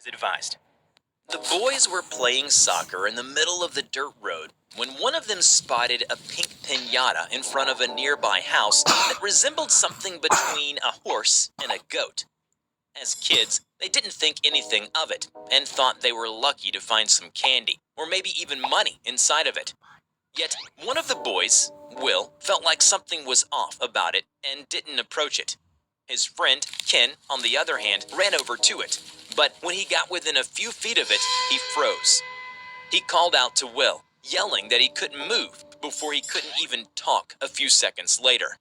is advised. The boys were playing soccer in the middle of the dirt road when one of them spotted a pink piñata in front of a nearby house that resembled something between a horse and a goat. As kids, they didn't think anything of it and thought they were lucky to find some candy, or maybe even money inside of it. Yet, one of the boys, Will, felt like something was off about it and didn't approach it. His friend, Ken, on the other hand, ran over to it, but when he got within a few feet of it, he froze. He called out to Will, yelling that he couldn't move before he couldn't even talk a few seconds later.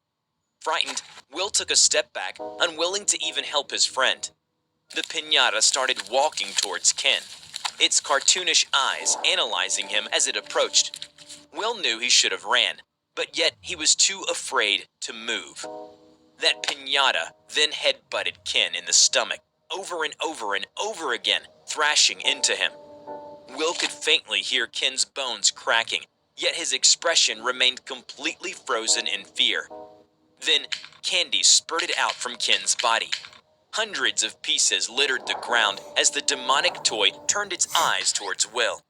Frightened, Will took a step back, unwilling to even help his friend. The piñata started walking towards Ken, its cartoonish eyes analyzing him as it approached. Will knew he should have ran, but yet he was too afraid to move. That piñata then headbutted Ken in the stomach, over and over and over again, thrashing into him. Will could faintly hear Ken's bones cracking, yet his expression remained completely frozen in fear. Then, candy spurted out from Ken's body. Hundreds of pieces littered the ground as the demonic toy turned its eyes towards Will.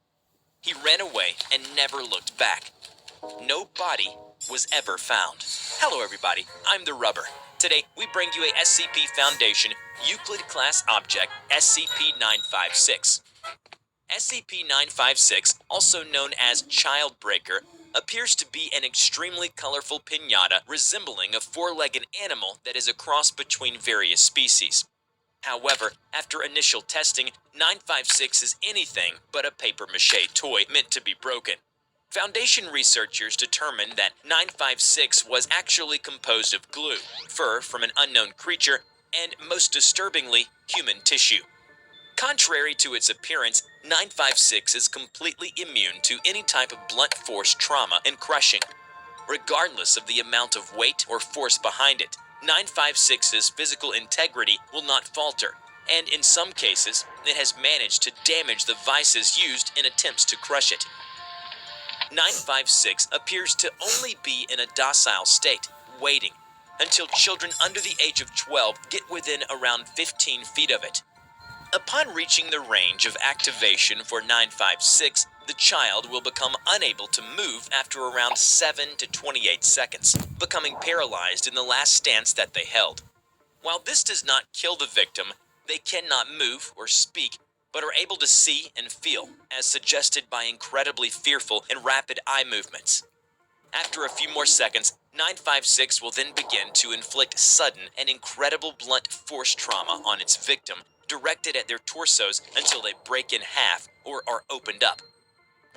He ran away and never looked back. No body was ever found. Hello everybody, I'm the Rubber. Today, we bring you a SCP Foundation Euclid Class Object SCP-956. SCP-956, also known as Childbreaker, appears to be an extremely colorful piñata resembling a four-legged animal that is a cross between various species. However, after initial testing, 956 is anything but a papier-mâché toy meant to be broken. Foundation researchers determined that 956 was actually composed of glue, fur from an unknown creature, and, most disturbingly, human tissue. Contrary to its appearance, 956 is completely immune to any type of blunt force trauma and crushing. Regardless of the amount of weight or force behind it, 956's physical integrity will not falter, and in some cases, it has managed to damage the vices used in attempts to crush it. 956 appears to only be in a docile state, waiting, until children under the age of 12 get within around 15 feet of it. Upon reaching the range of activation for 956, the child will become unable to move after around 7 to 28 seconds, becoming paralyzed in the last stance that they held. While this does not kill the victim, they cannot move or speak, but are able to see and feel, as suggested by incredibly fearful and rapid eye movements. After a few more seconds, 956 will then begin to inflict sudden and incredible blunt force trauma on its victim, directed at their torsos until they break in half or are opened up.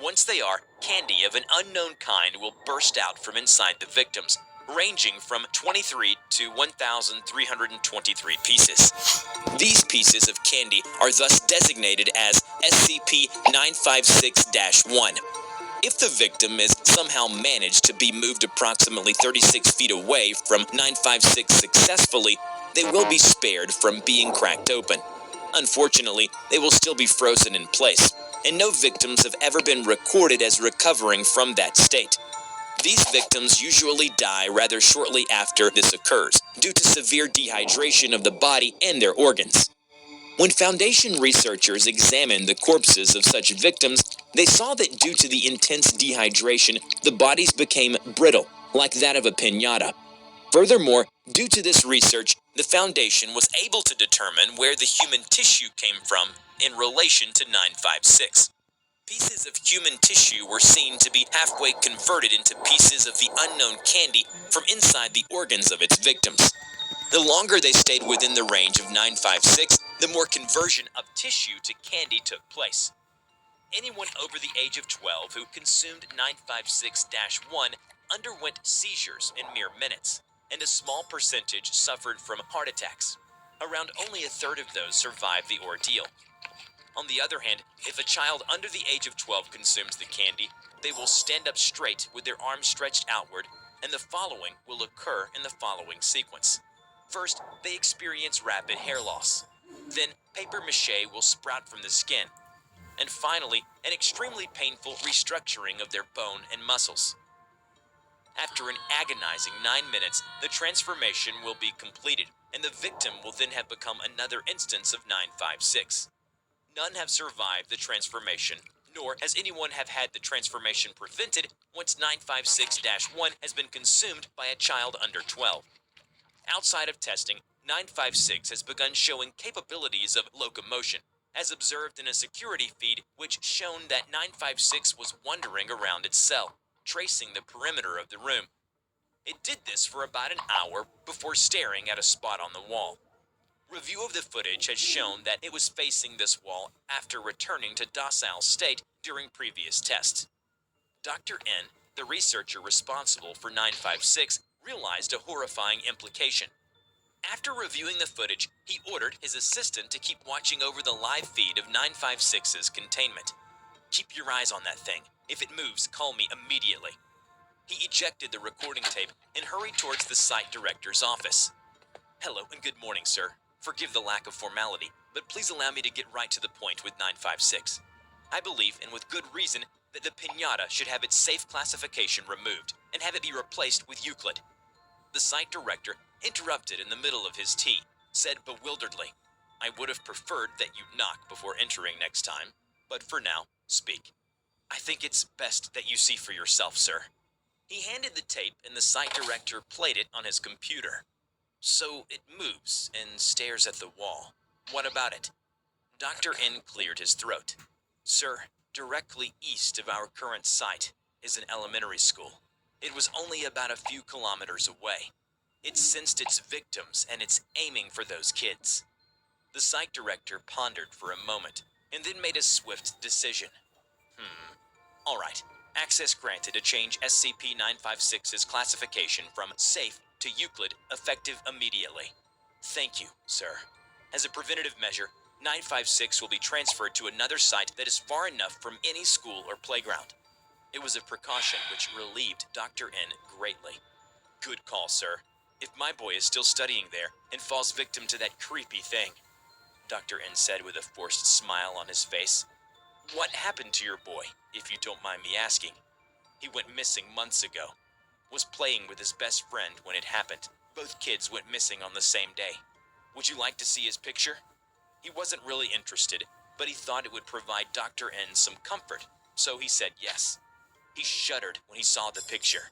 Once they are, candy of an unknown kind will burst out from inside the victims, ranging from 23 to 1,323 pieces. These pieces of candy are thus designated as SCP-956-1. If the victim is somehow managed to be moved approximately 36 feet away from 956 successfully, they will be spared from being cracked open. Unfortunately, they will still be frozen in place, and no victims have ever been recorded as recovering from that state. These victims usually die rather shortly after this occurs, due to severe dehydration of the body and their organs. When Foundation researchers examined the corpses of such victims, they saw that due to the intense dehydration, the bodies became brittle, like that of a piñata. Furthermore, due to this research, the Foundation was able to determine where the human tissue came from in relation to 956. Pieces of human tissue were seen to be halfway converted into pieces of the unknown candy from inside the organs of its victims. The longer they stayed within the range of 956, the more conversion of tissue to candy took place. Anyone over the age of 12 who consumed 956-1 underwent seizures in mere minutes, and a small percentage suffered from heart attacks. Around only a third of those survived the ordeal. On the other hand, if a child under the age of 12 consumes the candy, they will stand up straight with their arms stretched outward, and the following will occur in the following sequence. First, they experience rapid hair loss. Then, papier-mâché will sprout from the skin. And finally, an extremely painful restructuring of their bone and muscles. After an agonizing 9 minutes, the transformation will be completed, and the victim will then have become another instance of 956. None have survived the transformation, nor has anyone have had the transformation prevented once 956-1 has been consumed by a child under 12. Outside of testing, 956 has begun showing capabilities of locomotion, as observed in a security feed which shown that 956 was wandering around its cell, tracing the perimeter of the room. It did this for about an hour before staring at a spot on the wall. Review of the footage has shown that it was facing this wall after returning to docile state during previous tests. Dr. N, the researcher responsible for 956, realized a horrifying implication. After reviewing the footage, he ordered his assistant to keep watching over the live feed of 956's containment. "Keep your eyes on that thing. If it moves, call me immediately." He ejected the recording tape and hurried towards the site director's office. "Hello and good morning, sir. Forgive the lack of formality, but please allow me to get right to the point with 956. I believe, and with good reason, that the piñata should have its safe classification removed and have it be replaced with Euclid." The site director interrupted in the middle of his tea, said bewilderedly, "I would have preferred that you knock before entering next time, but for now, speak." "I think it's best that you see for yourself, sir." He handed the tape and the site director played it on his computer. "So it moves and stares at the wall. What about it?" Dr. N cleared his throat. "Sir, directly east of our current site is an elementary school. It was only about a few kilometers away. It sensed its victims and it's aiming for those kids." The site director pondered for a moment and then made a swift decision. All right. Access granted to change scp-956's classification from safe to Euclid effective immediately. Thank you, sir. As a preventative measure, 956 will be transferred to another site that is far enough from any school or playground. It was a precaution which relieved Dr. N greatly. Good call, sir. If my boy is still studying there and falls victim to that creepy thing, Dr. N said with a forced smile on his face. What happened to your boy, if you don't mind me asking? He went missing months ago. Was playing with his best friend when it happened. Both kids went missing on the same day. Would you like to see his picture? He wasn't really interested, but he thought it would provide Dr. N some comfort, so he said yes. He shuddered when he saw the picture.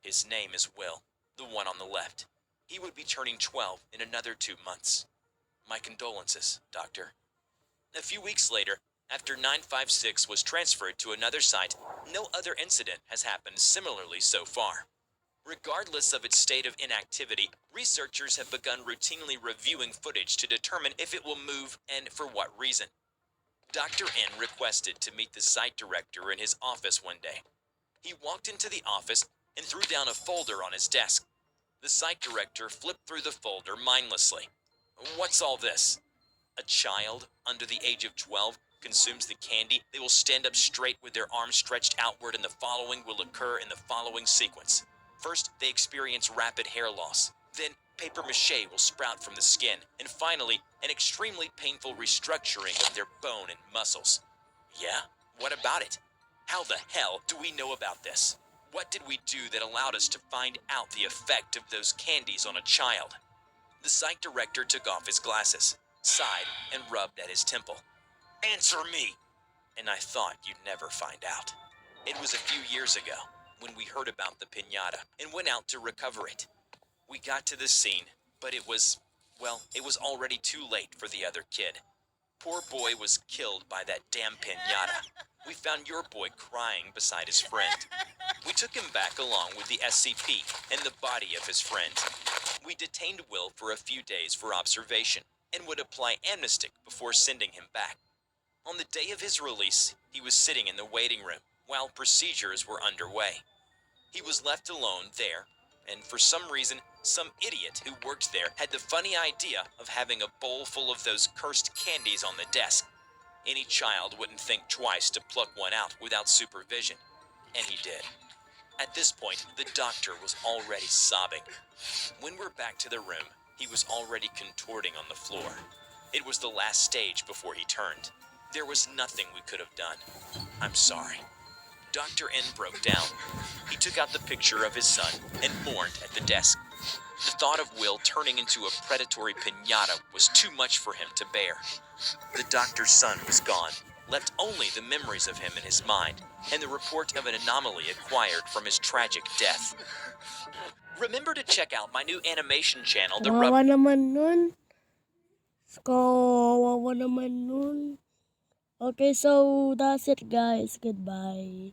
His name is Will, the one on the left. He would be turning 12 in another 2 months. My condolences, Doctor. A few weeks later, after 956 was transferred to another site, no other incident has happened similarly so far. Regardless of its state of inactivity, researchers have begun routinely reviewing footage to determine if it will move and for what reason. Dr. N requested to meet the site director in his office one day. He walked into the office and threw down a folder on his desk. The site director flipped through the folder mindlessly. What's all this? A child under the age of 12 consumes the candy, they will stand up straight with their arms stretched outward, and the following will occur in the following sequence. First, they experience rapid hair loss. Then, paper mache will sprout from the skin. And finally, an extremely painful restructuring of their bone and muscles. Yeah? What about it? How the hell do we know about this? What did we do that allowed us to find out the effect of those candies on a child? The site director took off his glasses, sighed, and rubbed at his temple. Answer me! And I thought you'd never find out. It was a few years ago when we heard about the piñata and went out to recover it. We got to the scene, but it was already too late for the other kid. Poor boy was killed by that damn piñata. We found your boy crying beside his friend. We took him back along with the SCP and the body of his friend. We detained Will for a few days for observation and would apply amnestic before sending him back. On the day of his release, he was sitting in the waiting room while procedures were underway. He was left alone there, and for some reason, some idiot who worked there had the funny idea of having a bowl full of those cursed candies on the desk. Any child wouldn't think twice to pluck one out without supervision, and he did. At this point, the doctor was already sobbing. When we're back to the room, he was already contorting on the floor. It was the last stage before he turned. There was nothing we could have done. I'm sorry. Dr. N broke down. He took out the picture of his son and mourned at the desk. The thought of Will turning into a predatory piñata was too much for him to bear. The doctor's son was gone, left only the memories of him in his mind, and the report of an anomaly acquired from his tragic death. Remember to check out my new animation channel, The Kawawa naman nun. Kawawa naman nun. Okay, so that's it guys. Goodbye.